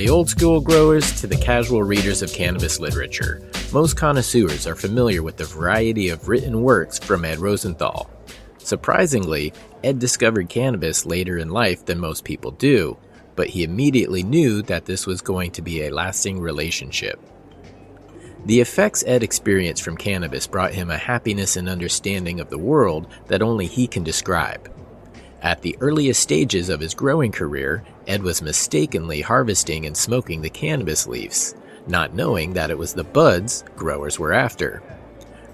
the old school growers to the casual readers of cannabis literature, most connoisseurs are familiar with the variety of written works from Ed Rosenthal. Surprisingly, Ed discovered cannabis later in life than most people do, but he immediately knew that this was going to be a lasting relationship. The effects Ed experienced from cannabis brought him a happiness and understanding of the world that only he can describe. At the earliest stages of his growing career, Ed was mistakenly harvesting and smoking the cannabis leaves, not knowing that it was the buds growers were after.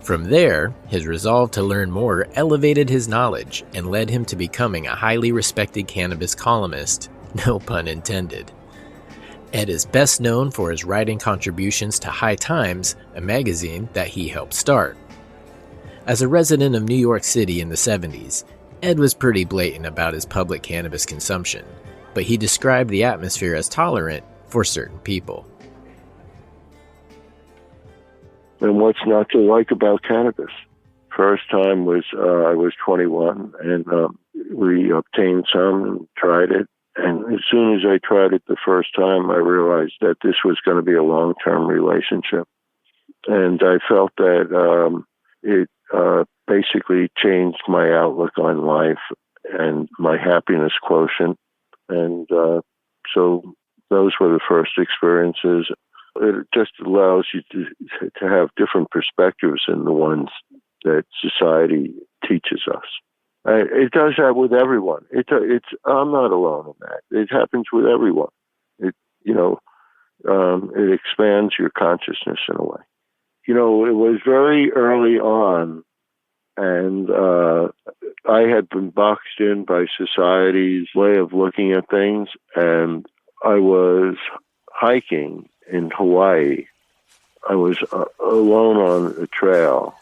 From there, his resolve to learn more elevated his knowledge and led him to becoming a highly respected cannabis columnist, no pun intended. Ed is best known for his writing contributions to High Times, a magazine that he helped start. As a resident of New York City in the 70s, Ed was pretty blatant about his public cannabis consumption, but he described the atmosphere as tolerant for certain people. And what's not to like about cannabis? First time was I was 21, and we obtained some and tried it. And as soon as I tried it the first time, I realized that this was going to be a long-term relationship. And I felt that it basically changed my outlook on life and my happiness quotient. And so those were the first experiences. It just allows you to have different perspectives than the ones that society teaches us. It does that with everyone. I'm not alone in that. It happens with everyone. It expands your consciousness in a way. It was very early on, and I had been boxed in by society's way of looking at things, and I was hiking in Hawaii. I was alone on a trail.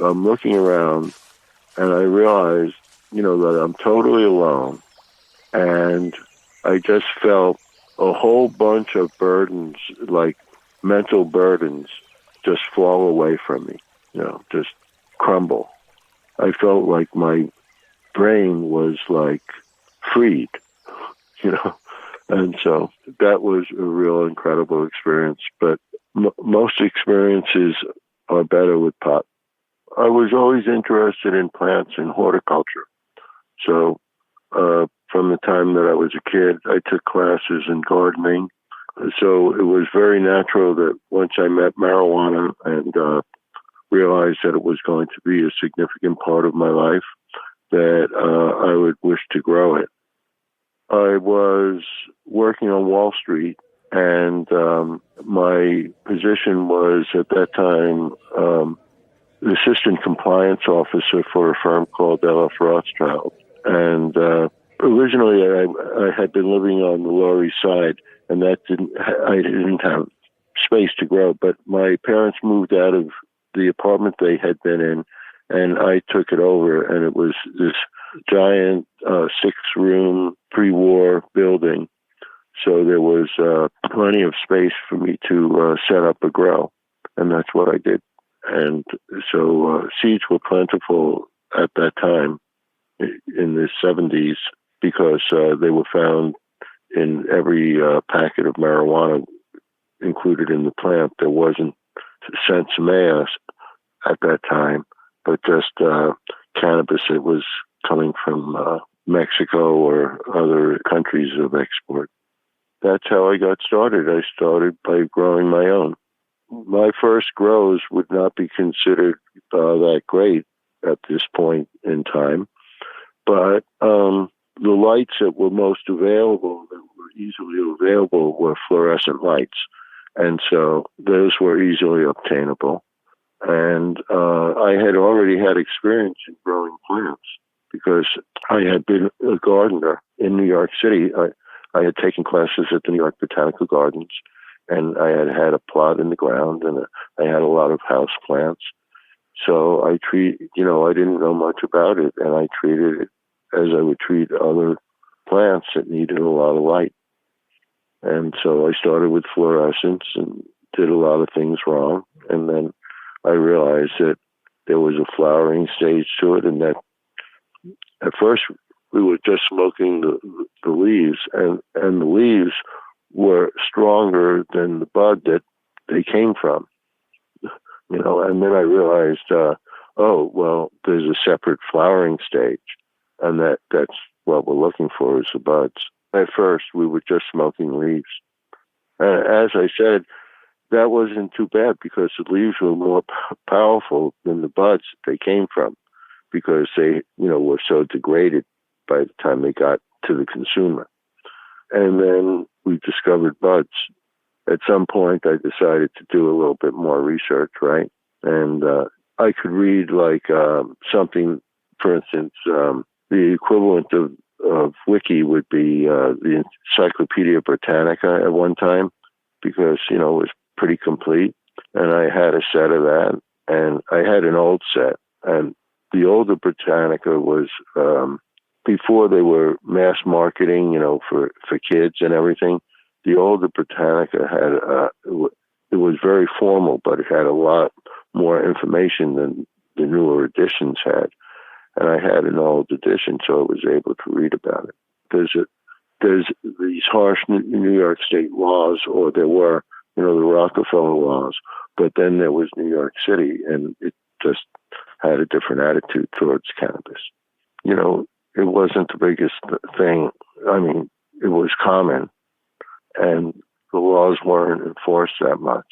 I'm looking around, and I realized, that I'm totally alone, and I just felt a whole bunch of burdens, like mental burdens, just fall away from me, just crumble. I felt like my brain was like freed, and so that was a real incredible experience. But most experiences are better with pot. I was always interested in plants and horticulture. So from the time that I was a kid, I took classes in gardening. So it was very natural that once I met marijuana and realized that it was going to be a significant part of my life, that I would wish to grow it. I was working on Wall Street, and my position was at that time the assistant compliance officer for a firm called L.F. Rothschild. And originally I had been living on the Lower East Side, and I didn't have space to grow. But my parents moved out of the apartment they had been in, and I took it over, and it was this giant 6-room pre-war building. So there was plenty of space for me to set up a grow, and that's what I did. And so seeds were plentiful at that time in the 70s because they were found in every packet of marijuana included in the plant. There wasn't sensimilla at that time, but just cannabis that was coming from Mexico or other countries of export. That's how I got started. I started by growing my own. My first grows would not be considered that great at this point in time, but the lights that were most available, that were easily available, were fluorescent lights. And so those were easily obtainable. And I had already had experience in growing plants because I had been a gardener in New York City. I had taken classes at the New York Botanical Gardens, and I had a plot in the ground, and I had a lot of house plants. So I didn't know much about it, and I treated it as I would treat other plants that needed a lot of light. And so I started with fluorescence and did a lot of things wrong. And then I realized that there was a flowering stage to it, and that at first we were just smoking the leaves, and the leaves were stronger than the bud that they came from. And then I realized, there's a separate flowering stage, and that's what we're looking for is the buds. At first, we were just smoking leaves. As I said, that wasn't too bad because the leaves were more powerful than the buds that they came from because they, were so degraded by the time they got to the consumer. And then we discovered buds. At some point, I decided to do a little bit more research, right? And I could read something, for instance, the equivalent of Wiki would be the Encyclopedia Britannica at one time because, it was pretty complete. And I had a set of that, and I had an old set. And the older Britannica was before they were mass marketing, for kids and everything. The older Britannica had it was very formal, but it had a lot more information than the newer editions had. And I had an old edition, so I was able to read about it. There's these harsh New York State laws, or there were, the Rockefeller laws, but then there was New York City, and it just had a different attitude towards cannabis. It wasn't the biggest thing. I mean, it was common, and the laws weren't enforced that much.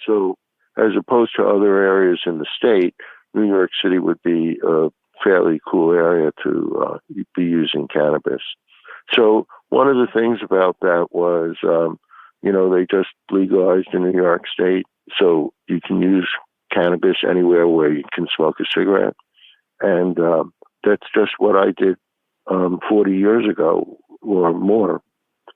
So as opposed to other areas in the state, New York City would be a fairly cool area to be using cannabis. So one of the things about that was, they just legalized in New York State, so you can use cannabis anywhere where you can smoke a cigarette. And that's just what I did 40 years ago or more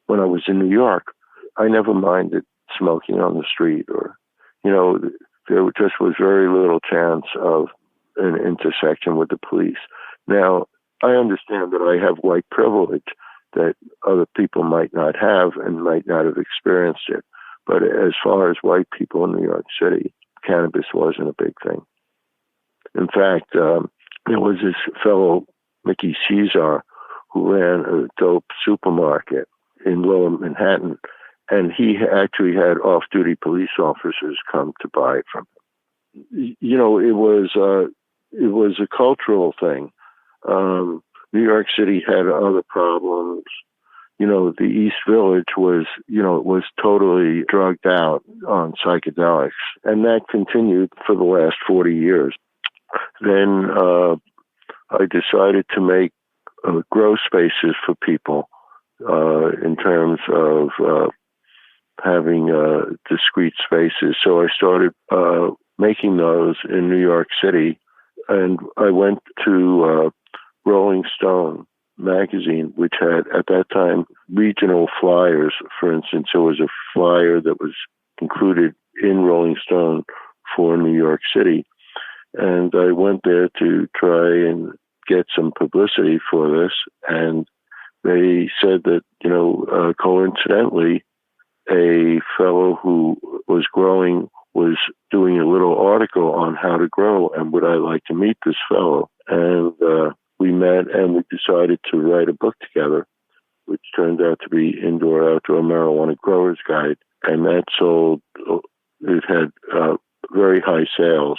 when I was in New York. I never minded smoking on the street or, there just was very little chance of an intersection with the police. Now, I understand that I have white privilege that other people might not have and might not have experienced it. But as far as white people in New York City, cannabis wasn't a big thing. In fact, there was this fellow, Mickey Caesar, who ran a dope supermarket in Lower Manhattan, and he actually had off-duty police officers come to buy it from him. It was a cultural thing. New York City had other problems. The East Village was totally drugged out on psychedelics, and that continued for the last 40 years. Then I decided to make grow spaces for people in terms of having discrete spaces. So I started making those in New York City, and I went to Rolling Stone magazine, which had at that time regional flyers. For instance, there was a flyer that was included in Rolling Stone for New York City, and I went there to try and get some publicity for this, and they said that coincidentally a fellow who was growing was doing a little article on how to grow, and would I like to meet this fellow? And we met, and we decided to write a book together, which turned out to be Indoor-Outdoor Marijuana Growers Guide. And that sold, it had very high sales.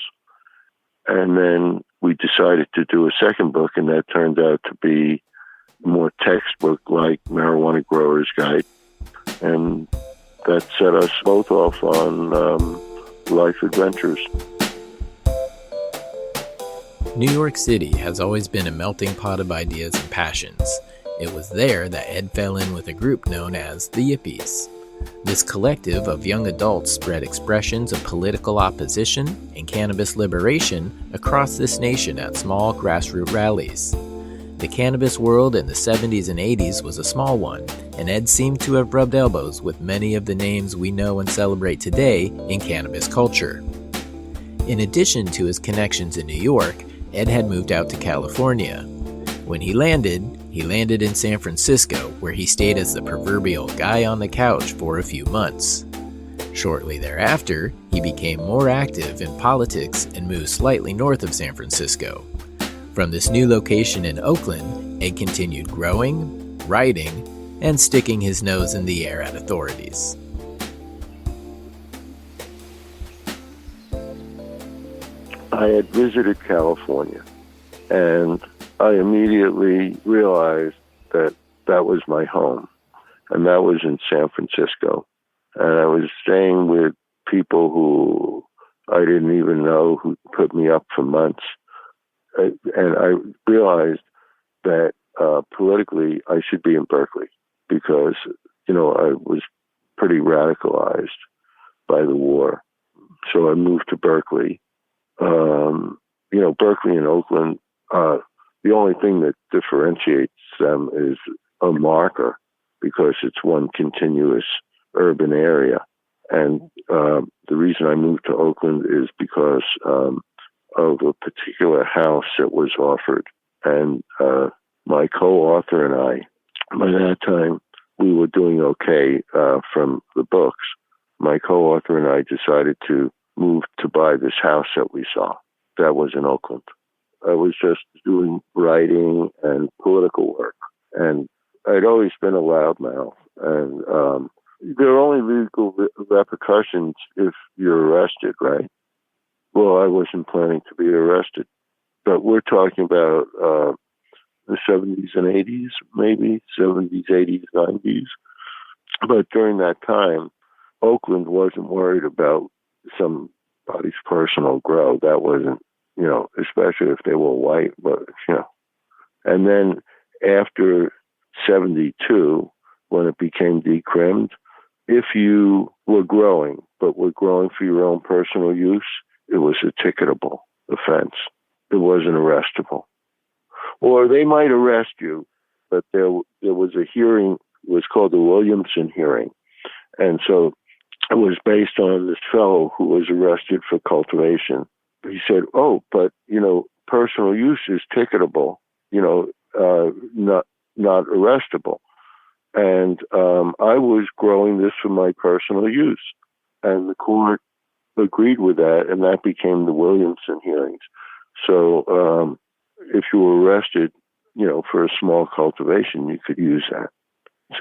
And then we decided to do a second book, and that turned out to be more textbook-like Marijuana Growers Guide. And that set us both off on life adventures. New York City has always been a melting pot of ideas and passions. It was there that Ed fell in with a group known as the Yippies. This collective of young adults spread expressions of political opposition and cannabis liberation across this nation at small grassroots rallies. The cannabis world in the 70s and 80s was a small one, and Ed seemed to have rubbed elbows with many of the names we know and celebrate today in cannabis culture. In addition to his connections in New York, Ed had moved out to California. When he landed in San Francisco, where he stayed as the proverbial guy on the couch for a few months. Shortly thereafter, he became more active in politics and moved slightly north of San Francisco. From this new location in Oakland, Ed continued growing, writing, and sticking his nose in the air at authorities. I had visited California, and I immediately realized that that was my home, and that was in San Francisco. And I was staying with people who I didn't even know, who put me up for months. And I realized that politically I should be in Berkeley because, I was pretty radicalized by the war. So I moved to Berkeley. Berkeley and Oakland, the only thing that differentiates them is a marker because it's one continuous urban area. And the reason I moved to Oakland is because of a particular house that was offered. And my co-author and I, by that time, we were doing okay from the books. My co-author and I decided to move to buy this house that we saw. That was in Oakland. I was just doing writing and political work. And I'd always been a loudmouth. And there are only legal repercussions if you're arrested, right? Well, I wasn't planning to be arrested. But we're talking about the 70s and 80s, maybe, 70s, 80s, 90s. But during that time, Oakland wasn't worried about somebody's personal growth. That wasn't, especially if they were white, but, And then after 72, when it became decrimmed, if you were growing, but were growing for your own personal use, it was a ticketable offense. It wasn't arrestable. Or they might arrest you, but there was a hearing, it was called the Williamson hearing. And so it was based on this fellow who was arrested for cultivation. He said, but, personal use is ticketable, not arrestable. And I was growing this for my personal use. And the court agreed with that, and that became the Williamson hearings. So if you were arrested, for a small cultivation, you could use that.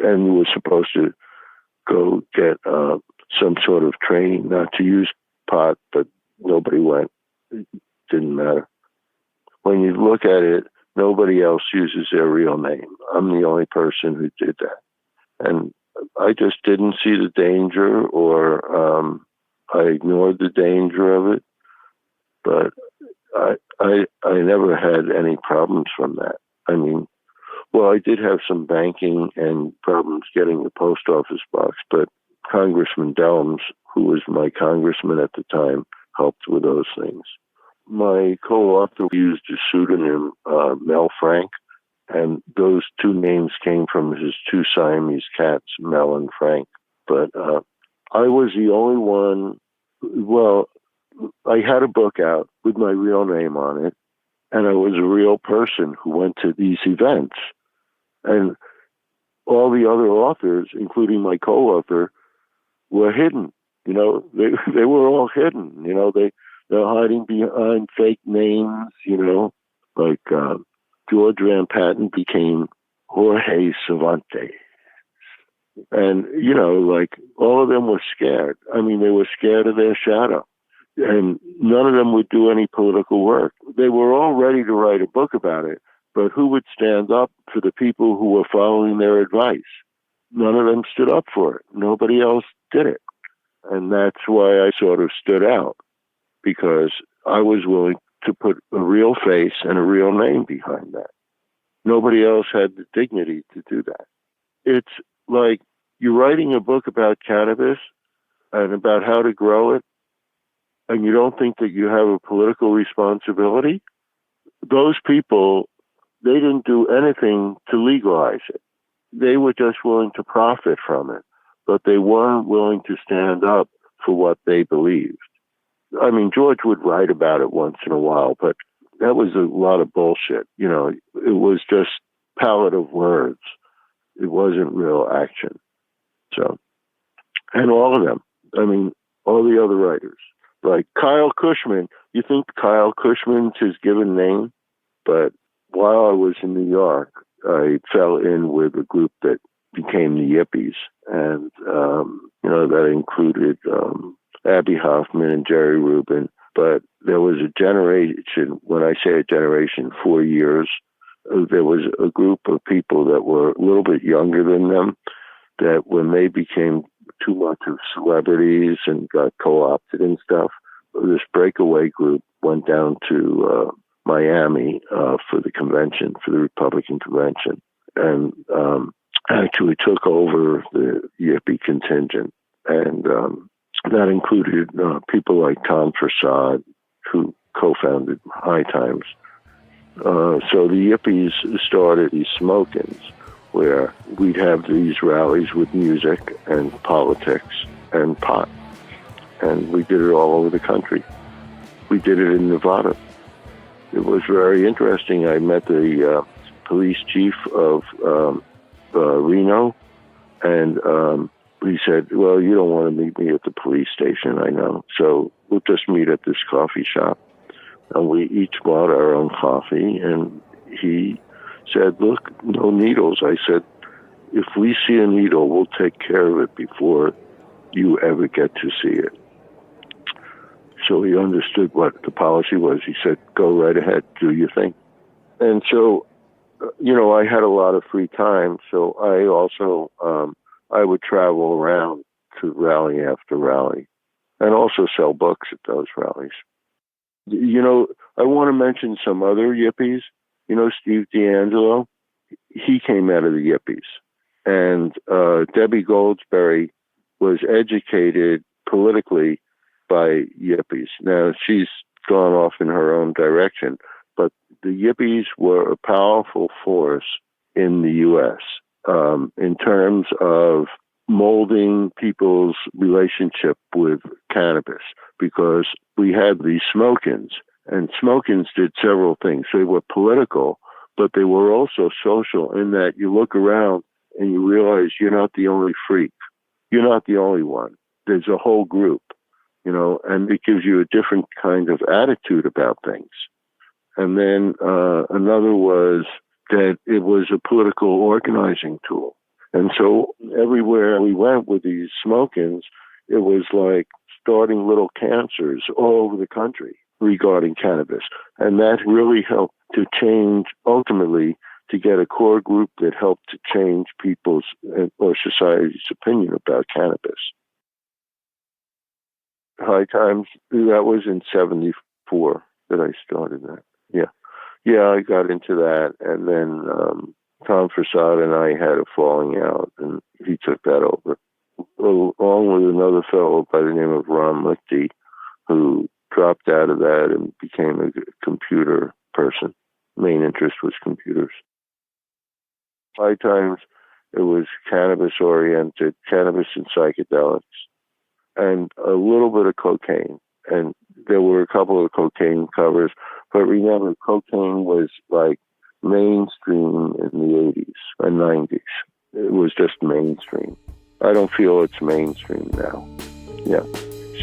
And you were supposed to go get some sort of training not to use pot, but nobody went. It didn't matter. When you look at it, nobody else uses their real name. I'm the only person who did that. And I just didn't see the danger, or I ignored the danger of it. But I never had any problems from that. I mean, well, I did have some banking and problems getting the post office box, but Congressman Delms, who was my congressman at the time, helped with those things. My co-author used a pseudonym, Mel Frank, and those two names came from his two Siamese cats, Mel and Frank. But I was the only one. Well, I had a book out with my real name on it, and I was a real person who went to these events. And all the other authors, including my co-author, were hidden. They were all hidden. They're hiding behind fake names. Like George Van Patten became Jorge Cervantes. And, like all of them were scared. I mean, they were scared of their shadow. And none of them would do any political work. They were all ready to write a book about it, but who would stand up for the people who were following their advice? None of them stood up for it. Nobody else did it. And that's why I sort of stood out, because I was willing to put a real face and a real name behind that. Nobody else had the dignity to do that. It's like you're writing a book about cannabis and about how to grow it, and you don't think that you have a political responsibility. Those people, they didn't do anything to legalize it. They were just willing to profit from it, but they weren't willing to stand up for what they believed. I mean, George would write about it once in a while, but that was a lot of bullshit. It was just palette of words. It wasn't real action. So, and all of them, I mean, all the other writers, like Kyle Cushman, you think Kyle Cushman's his given name, but while I was in New York, I fell in with a group that became the Yippies. And, that included Abby Hoffman and Jerry Rubin. But there was a generation, when I say a generation, 4 years, there was a group of people that were a little bit younger than them, that when they became too much of celebrities and got co-opted and stuff, this breakaway group went down to Miami for the convention, for the Republican convention, and actually took over the Yippie contingent. And that included people like Tom Prasad, who co-founded High Times. So the Yippies started these smoke-ins, where we'd have these rallies with music and politics and pot. And we did it all over the country. We did it in Nevada. It was very interesting. I met the police chief of Reno, and he said, well, you don't want to meet me at the police station, I know. So we'll just meet at this coffee shop. And we each bought our own coffee, and he said, look, no needles. I said, if we see a needle, we'll take care of it before you ever get to see it. So he understood what the policy was. He said, go right ahead, do your thing. And so, I had a lot of free time. So I also, I would travel around to rally after rally and also sell books at those rallies. I want to mention some other Yippies. Steve D'Angelo, he came out of the Yippies. And Debbie Goldsberry was educated politically by Yippies. Now, she's gone off in her own direction, but the Yippies were a powerful force in the U.S. In terms of molding people's relationship with cannabis, because we had these smoke-ins, and smoke-ins did several things. They were political, but they were also social, in that you look around and you realize you're not the only freak. You're not the only one. There's a whole group, and it gives you a different kind of attitude about things. And then another was that it was a political organizing tool. And so everywhere we went with these smoke-ins, it was like starting little cancers all over the country regarding cannabis. And that really helped to change, ultimately, to get a core group that helped to change people's or society's opinion about cannabis. High Times, that was in 1974 that I started that. Yeah, I got into that. And then Tom Prasad and I had a falling out, and he took that over, along with another fellow by the name of Ron Lichty, who dropped out of that and became a computer person. Main interest was computers. High Times, it was cannabis-oriented, cannabis and psychedelics, and a little bit of cocaine. And there were a couple of cocaine covers, but remember, cocaine was like mainstream in the 80s and 90s. It was just mainstream. I don't feel it's mainstream now. Yeah.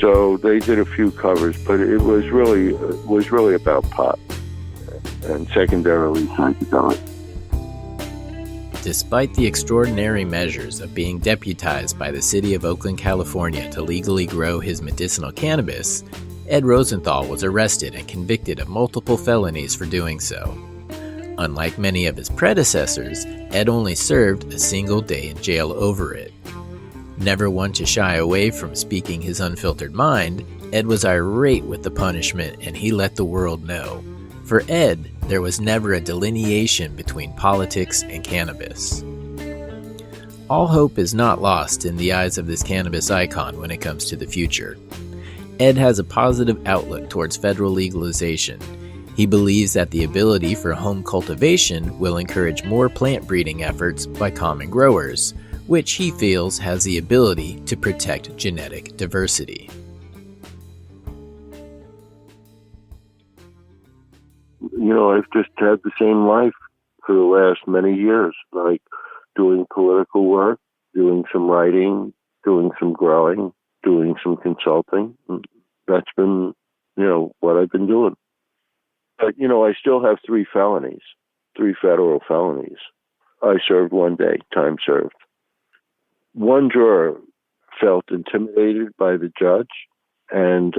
So they did a few covers, but it was really about pot and secondarily psychedelics. Despite the extraordinary measures of being deputized by the city of Oakland, California to legally grow his medicinal cannabis, Ed Rosenthal was arrested and convicted of multiple felonies for doing so. Unlike many of his predecessors, Ed only served a single day in jail over it. Never one to shy away from speaking his unfiltered mind, Ed was irate with the punishment, and he let the world know. For Ed, there was never a delineation between politics and cannabis. All hope is not lost in the eyes of this cannabis icon when it comes to the future. Ed has a positive outlook towards federal legalization. He believes that the ability for home cultivation will encourage more plant breeding efforts by common growers, which he feels has the ability to protect genetic diversity. I've just had the same life for the last many years, like doing political work, doing some writing, doing some growing, doing some consulting. That's been, what I've been doing. But, I still have 3 felonies, 3 federal felonies. I served 1 day, time served. one juror felt intimidated by the judge, and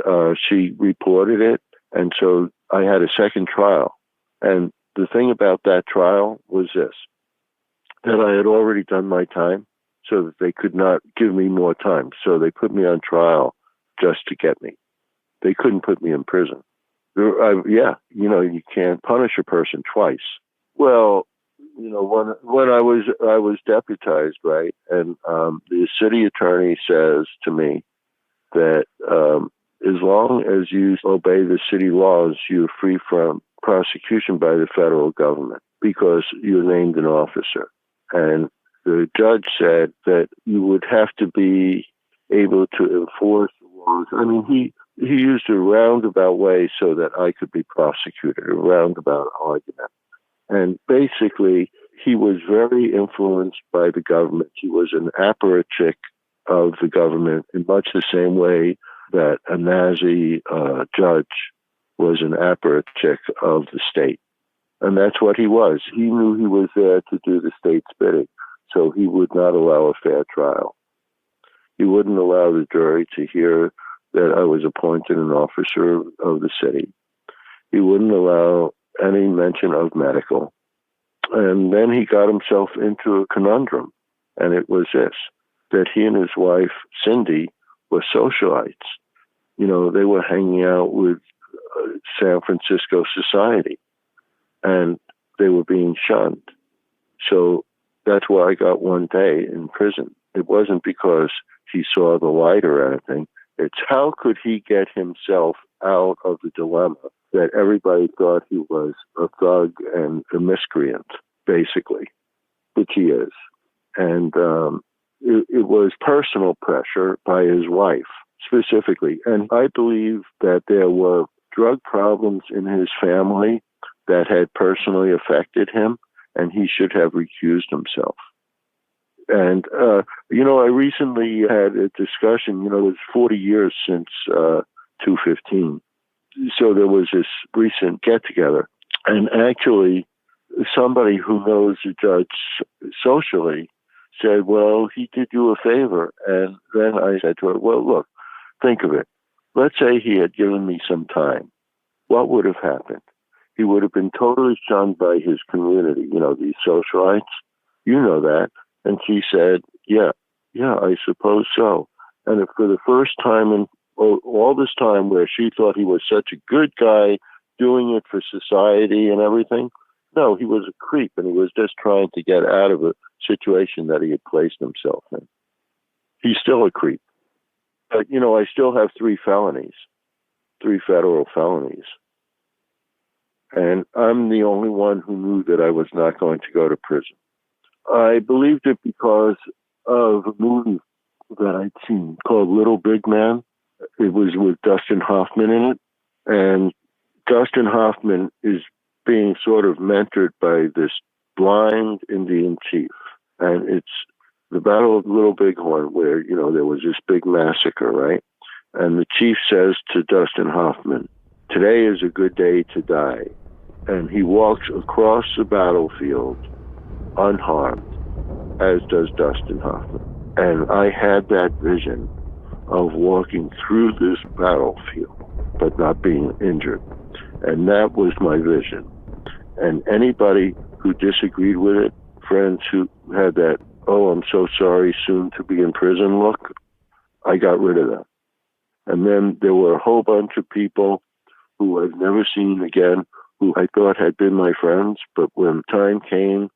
she reported it. And so I had a second trial. And the thing about that trial was this, that I had already done my time so that they could not give me more time. So they put me on trial just to get me. They couldn't put me in prison. You can't punish a person twice. Well, when I was deputized, right, and the city attorney says to me that as long as you obey the city laws, you're free from prosecution by the federal government because you're named an officer. And the judge said that you would have to be able to enforce the laws. I mean, he used a roundabout way so that I could be prosecuted, a roundabout argument. And basically, he was very influenced by the government. He was an apparatchik of the government in much the same way that a Nazi judge was an apparatchik of the state. And that's what he was. He knew he was there to do the state's bidding, so he would not allow a fair trial. He wouldn't allow the jury to hear that I was appointed an officer of the city. He wouldn't allow any mention of medical. And then he got himself into a conundrum, and it was this, that he and his wife, Cindy, were socialites. You know, they were hanging out with San Francisco society, and they were being shunned. So that's why I got one day in prison. It wasn't because he saw the light or anything. It's how could he get himself out of the dilemma that everybody thought he was a thug and a miscreant, basically, which he is. And it was personal pressure by his wife, specifically. And I believe that there were drug problems in his family that had personally affected him, and he should have recused himself. And, I recently had a discussion, it was 40 years since 215. So there was this recent get-together. And actually, somebody who knows the judge socially said, well, he did you a favor. And then I said to her, well, look, think of it. Let's say he had given me some time. What would have happened? He would have been totally shunned by his community, these socialites. You know that. And she said, yeah, I suppose so. And if for the first time in all this time where she thought he was such a good guy doing it for society and everything, no, he was a creep, and he was just trying to get out of a situation that he had placed himself in. He's still a creep. But, I still have 3 federal felonies. And I'm the only one who knew that I was not going to go to prison. I believed it because of a movie that I'd seen called Little Big Man. It was with Dustin Hoffman in it. And Dustin Hoffman is being sort of mentored by this blind Indian chief. And it's the Battle of Little Bighorn where, there was this big massacre, right? And the chief says to Dustin Hoffman, today is a good day to die. And he walks across the battlefield unharmed, as does Dustin Hoffman. And I had that vision of walking through this battlefield, but not being injured. And that was my vision. And anybody who disagreed with it, friends who had that, oh, I'm so sorry, soon to be in prison look, I got rid of them. And then there were a whole bunch of people who I've never seen again, who I thought had been my friends, but when time came,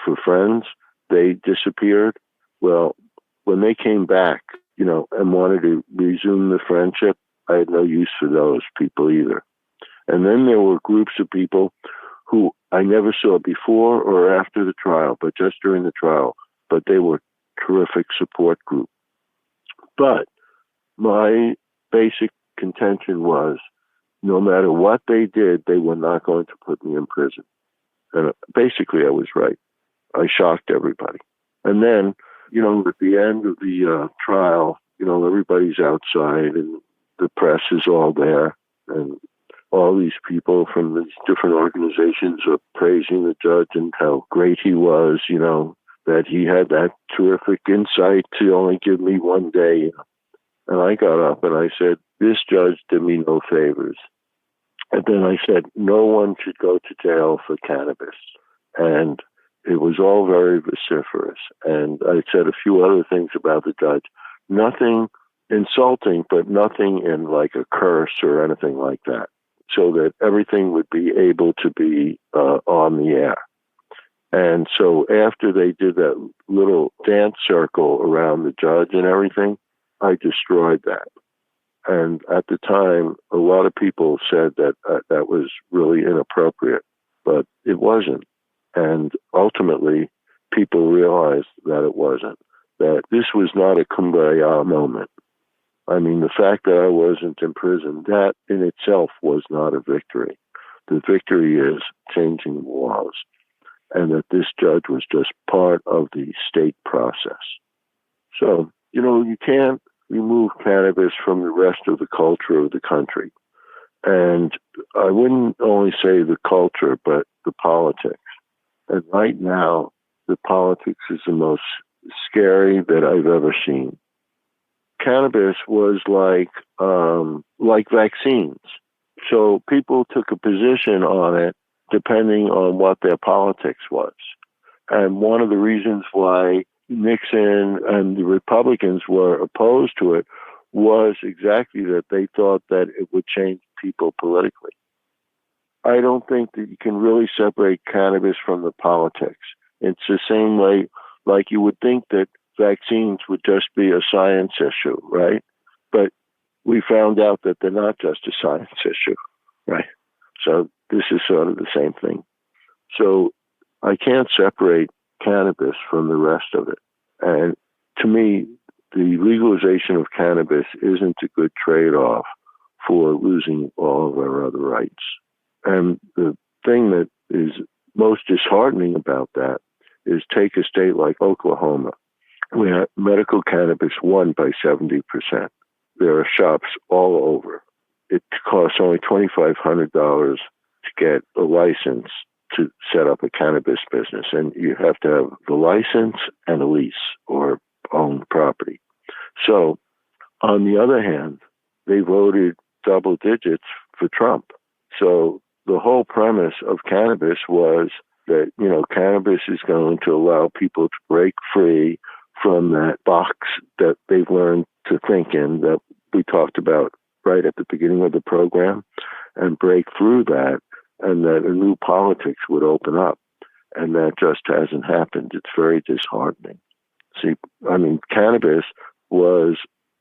for friends, they disappeared. Well, when they came back, and wanted to resume the friendship, I had no use for those people either. And then there were groups of people who I never saw before or after the trial, but just during the trial. But they were terrific support group. But my basic contention was, no matter what they did, they were not going to put me in prison. And basically, I was right. I shocked everybody. And then, at the end of the trial, everybody's outside and the press is all there. And all these people from these different organizations are praising the judge and how great he was, that he had that terrific insight to only give me one day. And I got up and I said, this judge did me no favors. And then I said, no one should go to jail for cannabis. And it was all very vociferous. And I said a few other things about the judge. Nothing insulting, but nothing in like a curse or anything like that, so that everything would be able to be on the air. And so after they did that little dance circle around the judge and everything, I destroyed that. And at the time, a lot of people said that that was really inappropriate, but it wasn't. And ultimately, people realized that it wasn't, that this was not a kumbaya moment. I mean, the fact that I wasn't in prison, that in itself was not a victory. The victory is changing the laws, and that this judge was just part of the state process. So, you can't remove cannabis from the rest of the culture of the country. And I wouldn't only say the culture, but the politics. And right now, the politics is the most scary that I've ever seen. Cannabis was like vaccines. So people took a position on it depending on what their politics was. And one of the reasons why Nixon and the Republicans were opposed to it was exactly that they thought that it would change people politically. I don't think that you can really separate cannabis from the politics. It's the same way, like you would think that vaccines would just be a science issue, right? But we found out that they're not just a science issue, right? So this is sort of the same thing. So I can't separate cannabis from the rest of it. And to me, the legalization of cannabis isn't a good trade-off for losing all of our other rights. And the thing that is most disheartening about that is take a state like Oklahoma, where medical cannabis won by 70%. There are shops all over. It costs only $2,500 to get a license to set up a cannabis business. And you have to have the license and a lease or own property. So, on the other hand, they voted double digits for Trump. So the whole premise of cannabis was that, cannabis is going to allow people to break free from that box that they've learned to think in, that we talked about right at the beginning of the program, and break through that, and that a new politics would open up. And that just hasn't happened. It's very disheartening. See, cannabis was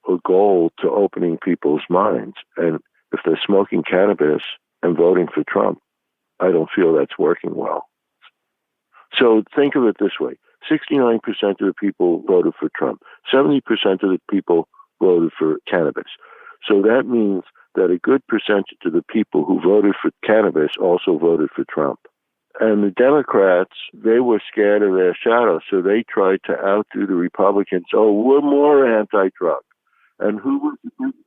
a goal to opening people's minds. And if they're smoking cannabis and voting for Trump, I don't feel that's working well. So think of it this way. 69% of the people voted for Trump. 70% of the people voted for cannabis. So that means that a good percentage of the people who voted for cannabis also voted for Trump. And the Democrats, they were scared of their shadow, so they tried to outdo the Republicans. Oh, we're more anti-drug. And who was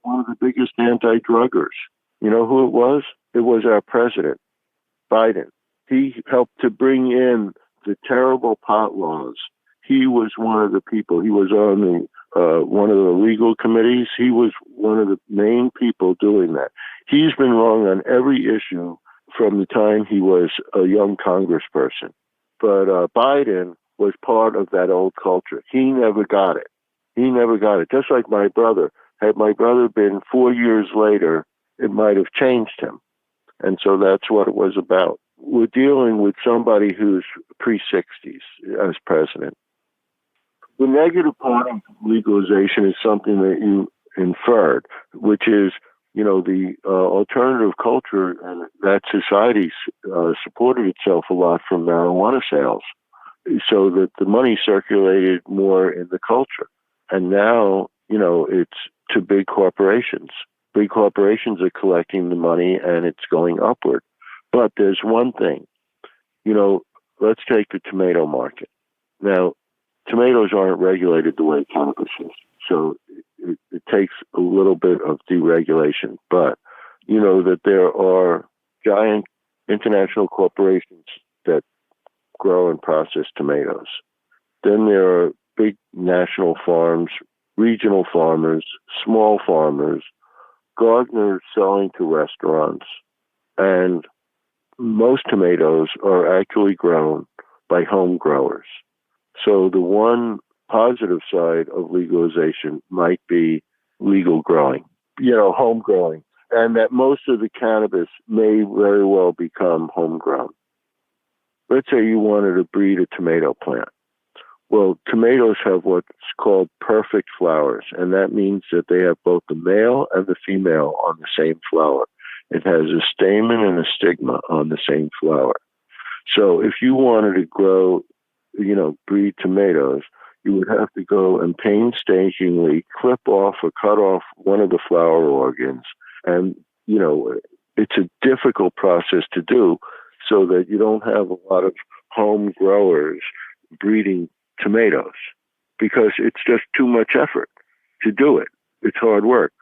one of the biggest anti-druggers? You know who it was? It was our president, Biden. He helped to bring in the terrible pot laws. He was one of the people. He was on the one of the legal committees. He was one of the main people doing that. He's been wrong on every issue from the time he was a young congressperson. But Biden was part of that old culture. He never got it. Just like my brother. Had my brother been 4 years later, it might have changed him. And so that's what it was about. We're dealing with somebody who's pre-60s as president. The negative part of legalization is something that you inferred, which is, the alternative culture, and that society supported itself a lot from marijuana sales, so that the money circulated more in the culture. And now, it's to big corporations. Big corporations are collecting the money, and it's going upward. But there's one thing, let's take the tomato market. Now, tomatoes aren't regulated the way cannabis is, so it takes a little bit of deregulation. But that there are giant international corporations that grow and process tomatoes. Then there are big national farms, regional farmers, small farmers, gardeners selling to restaurants, and most tomatoes are actually grown by home growers. So the one positive side of legalization might be legal growing, home growing, and that most of the cannabis may very well become homegrown. Let's say you wanted to breed a tomato plant. Well, tomatoes have what's called perfect flowers, and that means that they have both the male and the female on the same flower. It has a stamen and a stigma on the same flower. So if you wanted to grow, breed tomatoes, you would have to go and painstakingly clip off or cut off one of the flower organs. And, it's a difficult process to do so that you don't have a lot of home growers breeding tomatoes because it's just too much effort to do it. It's hard work.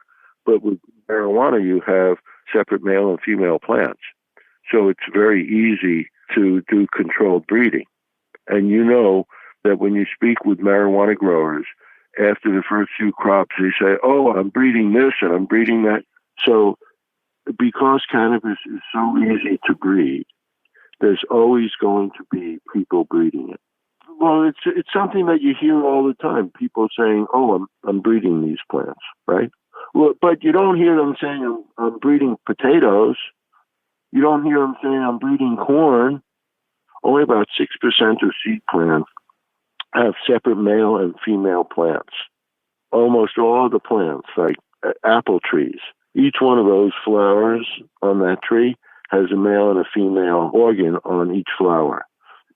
But with marijuana, you have separate male and female plants. So it's very easy to do controlled breeding. And you know that when you speak with marijuana growers, after the first few crops, they say, oh, I'm breeding this and I'm breeding that. So because cannabis is so easy to breed, there's always going to be people breeding it. Well, it's something that you hear all the time. People saying, "Oh, I'm breeding these plants," right? Well, but you don't hear them saying, "I'm breeding potatoes." You don't hear them saying, "I'm breeding corn." Only about 6% of seed plants have separate male and female plants. Almost all of the plants, like apple trees, each one of those flowers on that tree has a male and a female organ on each flower.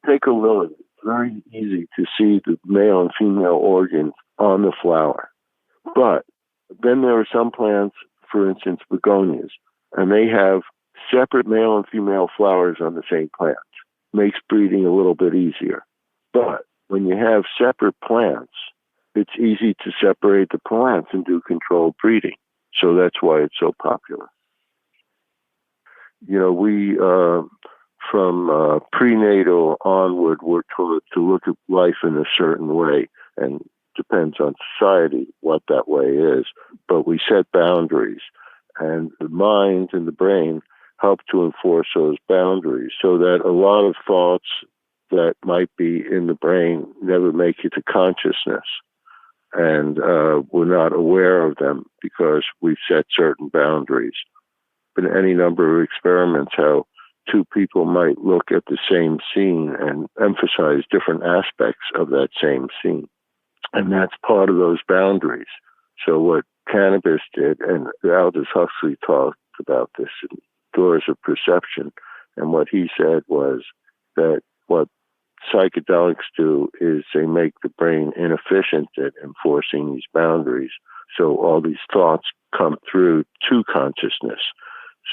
Take a lily. It's very easy to see the male and female organs on the flower. But then there are some plants, for instance, begonias, and they have separate male and female flowers on the same plant. Makes breeding a little bit easier. But when you have separate plants, it's easy to separate the plants and do controlled breeding. So that's why it's so popular. We, from prenatal onward, we're taught to look at life in a certain way, and depends on society what that way is. But we set boundaries, and the mind and the brain help to enforce those boundaries so that a lot of thoughts that might be in the brain never make it to consciousness. And we're not aware of them because we've set certain boundaries. Been any number of experiments how two people might look at the same scene and emphasize different aspects of that same scene. And that's part of those boundaries. So what cannabis did, and Aldous Huxley talked about this in Doors of Perception, and what he said was that what psychedelics do is they make the brain inefficient at enforcing these boundaries. So all these thoughts come through to consciousness.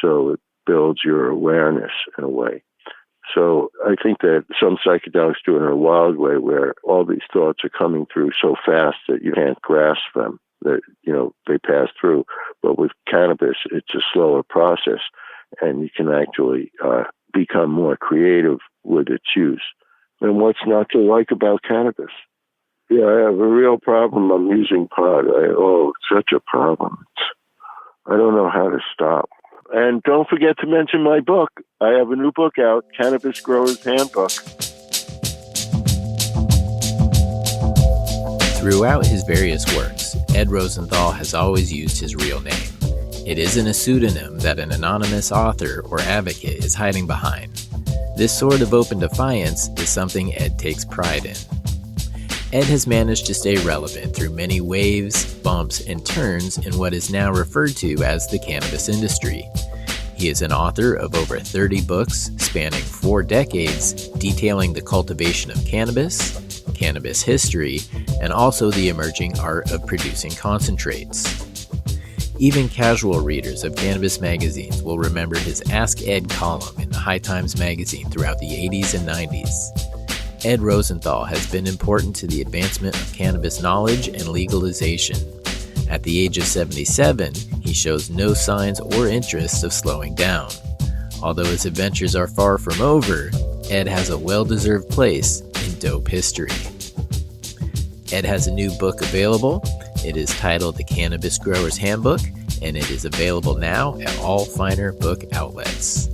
So it builds your awareness in a way. So I think that some psychedelics do it in a wild way where all these thoughts are coming through so fast that you can't grasp them, that, they pass through. But with cannabis, it's a slower process, and you can actually become more creative with its use. And what's not to like about cannabis? Yeah, I have a real problem. I'm using pot. Such a problem. I don't know how to stop. And don't forget to mention my book. I have a new book out, Cannabis Grower's Handbook. Throughout his various works, Ed Rosenthal has always used his real name. It isn't a pseudonym that an anonymous author or advocate is hiding behind. This sort of open defiance is something Ed takes pride in. Ed has managed to stay relevant through many waves, bumps, and turns in what is now referred to as the cannabis industry. He is an author of over 30 books spanning 4 decades, detailing the cultivation of cannabis, cannabis history, and also the emerging art of producing concentrates. Even casual readers of cannabis magazines will remember his Ask Ed column in the High Times magazine throughout the 80s and 90s. Ed Rosenthal has been important to the advancement of cannabis knowledge and legalization. At the age of 77, he shows no signs or interest of slowing down. Although his adventures are far from over, Ed has a well-deserved place in dope history. Ed has a new book available. It is titled The Cannabis Grower's Handbook, and it is available now at all finer book outlets.